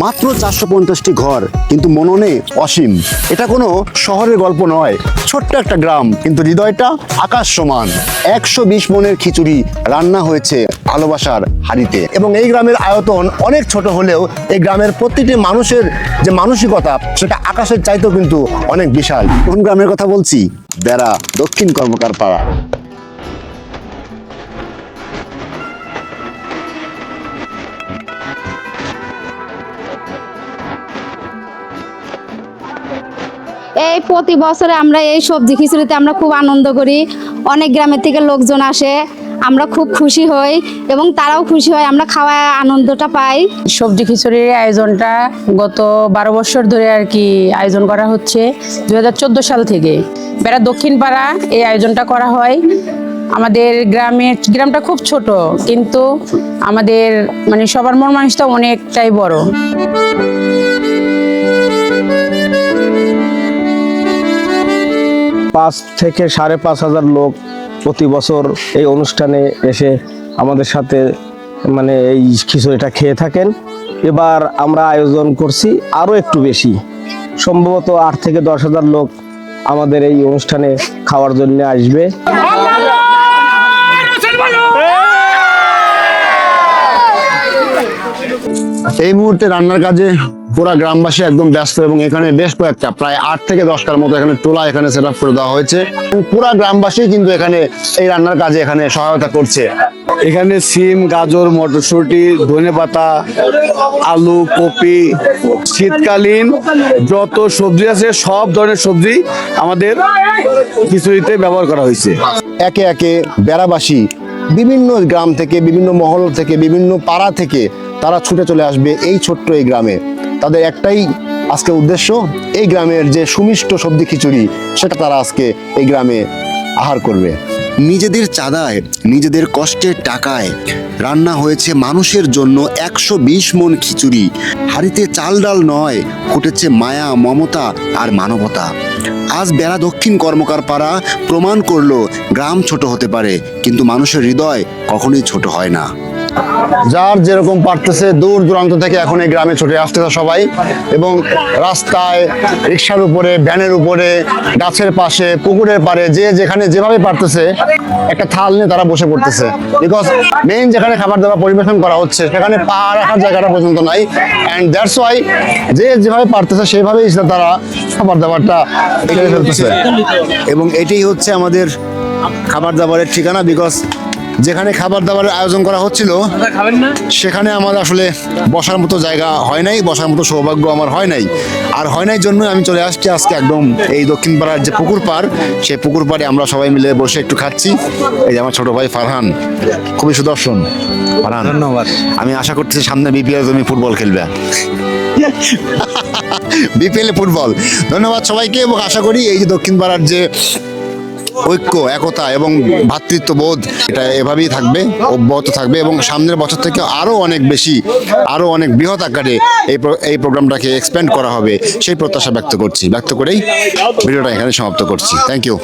মাত্র 450টি ঘর, কিন্তু মননে অসীম। এটা কোনো শহরের গল্প নয়, ছোট্ট একটা গ্রাম, কিন্তু হৃদয়টা আকাশ সমান। 120 মনের খিচুড়ি রান্না হয়েছে ভালোবাসার হাঁড়িতে। এবং এই গ্রামের আয়তন অনেক ছোট হলেও এই গ্রামের প্রতিটি মানুষের যে মানসিকতা, সেটা আকাশের চাইতেও কিন্তু অনেক বিশাল। কোন গ্রামের কথা বলছি? বেড়া দক্ষিণ কর্মকার পাড়া। এই প্রতি বছরে আমরা এই সবজি খিচুড়িতে আমরা খুব আনন্দ করি। অনেক গ্রামের থেকে লোকজন আসে, আমরা খুব খুশি হই এবং তারাও খুশি হয়, আমরা খাওয়া আনন্দটা পাই। সবজি খিচুড়ির আয়োজনটা গত 12 বছর ধরে আর কি আয়োজন করা হচ্ছে। 2014 সাল থেকে বেড়া দক্ষিণ পাড়া এই আয়োজনটা করা হয়। আমাদের গ্রামটা খুব ছোট, কিন্তু আমাদের মানে সবার মন মানসিকতা অনেকটাই বড়। 5 থেকে 5,500 লোক প্রতি বছর এই অনুষ্ঠানে এসে আমাদের সাথে মানে এই খিচুড়িটা খেয়ে থাকেন। এবার আমরা আয়োজন করছি আরও একটু বেশি, সম্ভবত 8 থেকে 10,000 লোক আমাদের এই অনুষ্ঠানে খাওয়ার জন্য আসবে। এই মুহূর্তে রান্নার কাজে পুরা গ্রামবাসী একদম ব্যস্ত, এবং এখানে বেশ কয়েকটা প্রায় 8 থেকে 10টার মতো এখানে টোলা এখানে সেট আপ করে দেওয়া হয়েছে। পুরা গ্রামবাসী কিন্তু এখানে এই রান্নার কাজে এখানে সহায়তা করছে। এখানে সিম, গাজর, মটরশুঁটি, ধনেপাতা, আলু, কপি, শীতকালীন যত সবজি আছে সব ধরনের সবজি আমাদের খিচুড়িতে ব্যবহার করা হয়েছে। একে একে বেড়াবাসী বিভিন্ন গ্রাম থেকে, বিভিন্ন মহল থেকে, বিভিন্ন পাড়া থেকে তারা ছুটে চলে আসবে এই ছোট্ট এই গ্রামে। তাদের একটাই আজকে উদ্দেশ্য, এই গ্রামের যে সুমিষ্ট সবজি খিচুড়ি সেটা তারা আজকে এই গ্রামে আহার করবে। নিজেদের চাঁদায়, নিজেদের কষ্টের টাকায় রান্না হয়েছে মানুষের জন্য 120 মন খিচুড়ি। হাঁড়িতে চাল ডাল নয়, ফুটেছে মায়া, মমতা আর মানবতা। আজ বেড়া দক্ষিণ কর্মকার পাড়া প্রমাণ করলো গ্রাম ছোট হতে পারে, কিন্তু মানুষের হৃদয় কখনোই ছোট হয় না। যার যেরকম পারতেছে দূর দূরান্ত থেকে এখন এই গ্রামে ছুটে আসতেছে সবাই, এবং রাস্তায়, রিক্সার উপরে, ভ্যানের উপরে, গাছের পাশে, পুকুরের পাড়ে, যে যেখানে যেভাবে পারতেছে একটা থাল নিয়ে তারা বসে পড়তেছে। বিকজ মেইন যেখানে খাবার দাবার পরিবেশন করা হচ্ছে সেখানে পা রাখার জায়গাটা পর্যন্ত নাই, অ্যান্ড দ্যাটস ওয়াই যে যেভাবে পারতেছে সেভাবেই তারা খাবার দাবারটা এখানে ফেলতেছে। এবং এটাই হচ্ছে আমাদের খাবার দাবারের ঠিকানা। বিকজ যেখানে খাবার দাবারের আয়োজন করা হচ্ছিল সেখানে আমার আসলে বসার মতো জায়গা হয় নাই, বসার মতো সৌভাগ্য আমার হয় নাই। আর হয় নাই জন্য আমি চলে আসছি আজকে একদম এই দক্ষিণ পাড়ার যে পুকুর পাড়, সেই পুকুর পাড়ে আমরা সবাই মিলে বসে একটু খাচ্ছি। এই যে আমার ছোট ভাই ফারহান, খুবই সুদর্শন। ফারহান, ধন্যবাদ। আমি আশা করতেছি সামনে বিপিএল তুমি ফুটবল খেলবে। BPL football. ধন্যবাদ সবাইকে, এবং আশা করি এই যে দক্ষিণ পাড়ার যে ঐক্য, একতা এবং ভ্রাতৃত্ববোধ, এটা এভাবেই থাকবে, অব্যাহত থাকবে, এবং সামনের বছর থেকে আরো অনেক বেশি, আরো অনেক বৃহৎ আকারে এই প্রোগ্রামটাকে এক্সপ্যান্ড করা হবে সেই প্রত্যাশা ব্যক্ত করেই ভিডিওটা এখানে সমাপ্ত করছি। Thank you.